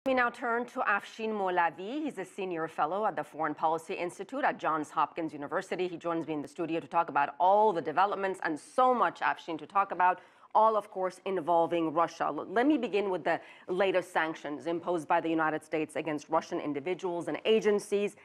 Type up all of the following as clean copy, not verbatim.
We now turn to Afshin Molavi. He's a senior fellow at the Foreign Policy Institute at Johns Hopkins University. He joins me in the studio to talk about all the developments and so much, Afshin, to talk about, all, of course, involving Russia. Let me begin with the latest sanctions imposed by the United States against Russian individuals and agencies.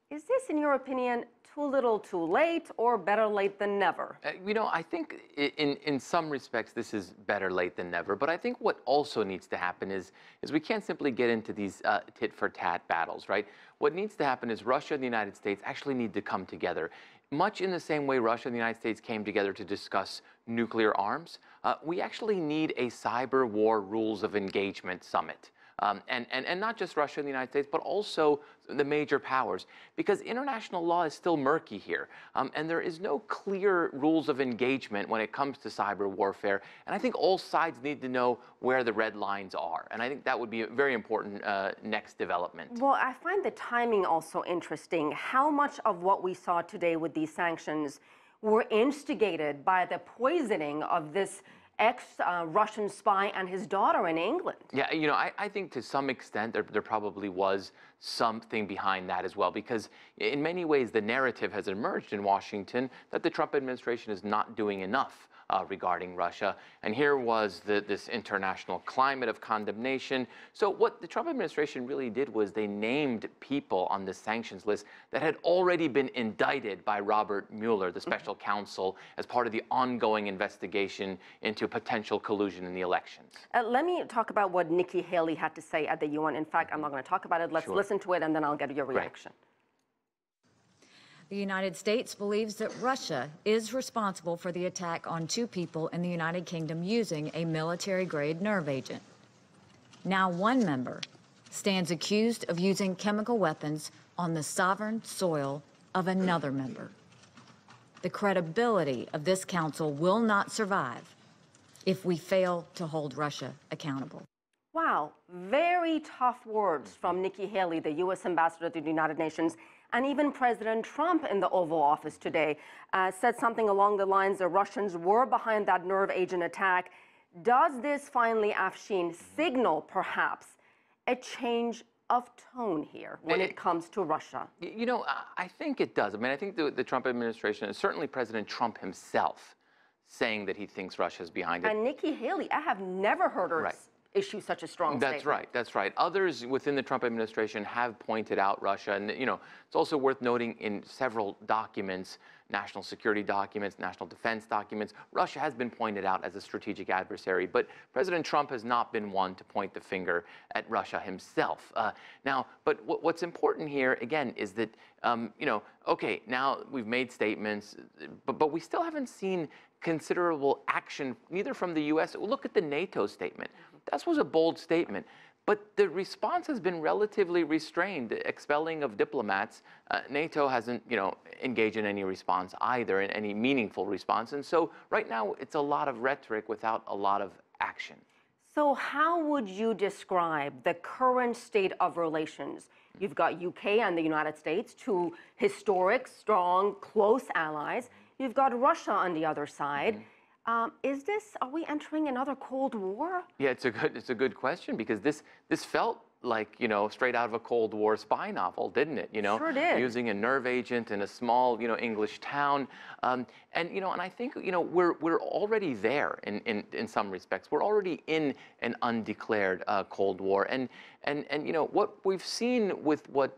Is this, in your opinion, too little too late, or better late than never? I think in some respects this is better late than never, but I think what also needs to happen is we can't simply get into these tit-for-tat battles, right? What needs to happen is Russia and the United States actually need to come together. Much in the same way Russia and the United States came together to discuss nuclear arms, we actually need a cyber war rules of engagement summit. And not just Russia and the United States, but also the major powers, because international law is still murky here. And there is no clear rules of engagement when it comes to cyber warfare. And I think all sides need to know where the red lines are. And I think that would be a very important next development. Well, I find the timing also interesting. How much of what we saw today with these sanctions were instigated by the poisoning of this ex-Russian spy and his daughter in England? Yeah, I think to some extent there probably was something behind that as well, because in many ways the narrative has emerged in Washington that the Trump administration is not doing enough regarding Russia. And here was this international climate of condemnation. So what the Trump administration really did was they named people on the sanctions list that had already been indicted by Robert Mueller, the special counsel, as part of the ongoing investigation into potential collusion in the elections. Let me talk about what Nikki Haley had to say at the UN. In fact, I'm not going to talk about it. Let's listen to it, and then I'll get your reaction. Great. The United States believes that Russia is responsible for the attack on 2 people in the United Kingdom using a military-grade nerve agent. Now 1 member stands accused of using chemical weapons on the sovereign soil of another member. The credibility of this council will not survive if we fail to hold Russia accountable. Wow, very tough words from Nikki Haley, the U.S. ambassador to the United Nations. And even President Trump in the Oval Office today said something along the lines the Russians were behind that nerve agent attack. Does this finally, Afshin, signal perhaps a change of tone here when it comes to Russia? I think it does. I mean, I think the Trump administration, and certainly President Trump himself, saying that he thinks Russia's behind it. And Nikki Haley, I have never heard her issue such a strong statement. That's right. That's right. Others within the Trump administration have pointed out Russia. And, it's also worth noting in several documents, national security documents, national defense documents, Russia has been pointed out as a strategic adversary. But President Trump has not been one to point the finger at Russia himself. But what's important here, again, is that, okay, now we've made statements, but we still haven't seen considerable action, neither from the U.S. Look at the NATO statement. That was a bold statement. But the response has been relatively restrained. The expelling of diplomats, NATO hasn't, engaged in any response either, in any meaningful response. And so right now it's a lot of rhetoric without a lot of action. So how would you describe the current state of relations? You've got UK and the United States, 2 historic, strong, close allies. You've got Russia on the other side. Are we entering another Cold War? Yeah, it's a good question, because this felt like, straight out of a Cold War spy novel, didn't it? Sure did. Using a nerve agent in a small, English town. And I think, we're already there in some respects. We're already in an undeclared Cold War. And what we've seen with what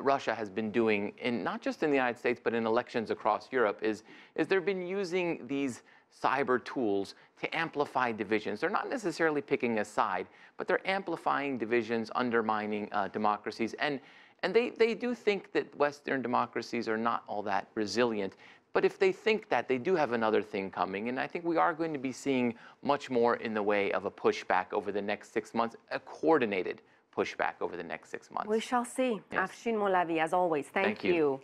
Russia has been doing, not just in the United States, but in elections across Europe, is they've been using these cyber tools to amplify divisions. They're not necessarily picking a side, but they're amplifying divisions, undermining democracies. And they do think that Western democracies are not all that resilient. But if they think that, they do have another thing coming. And I think we are going to be seeing much more in the way of a pushback over the next 6 months, a coordinated pushback over the next 6 months. We shall see. Yes. Afshin Molavi, as always, thank you.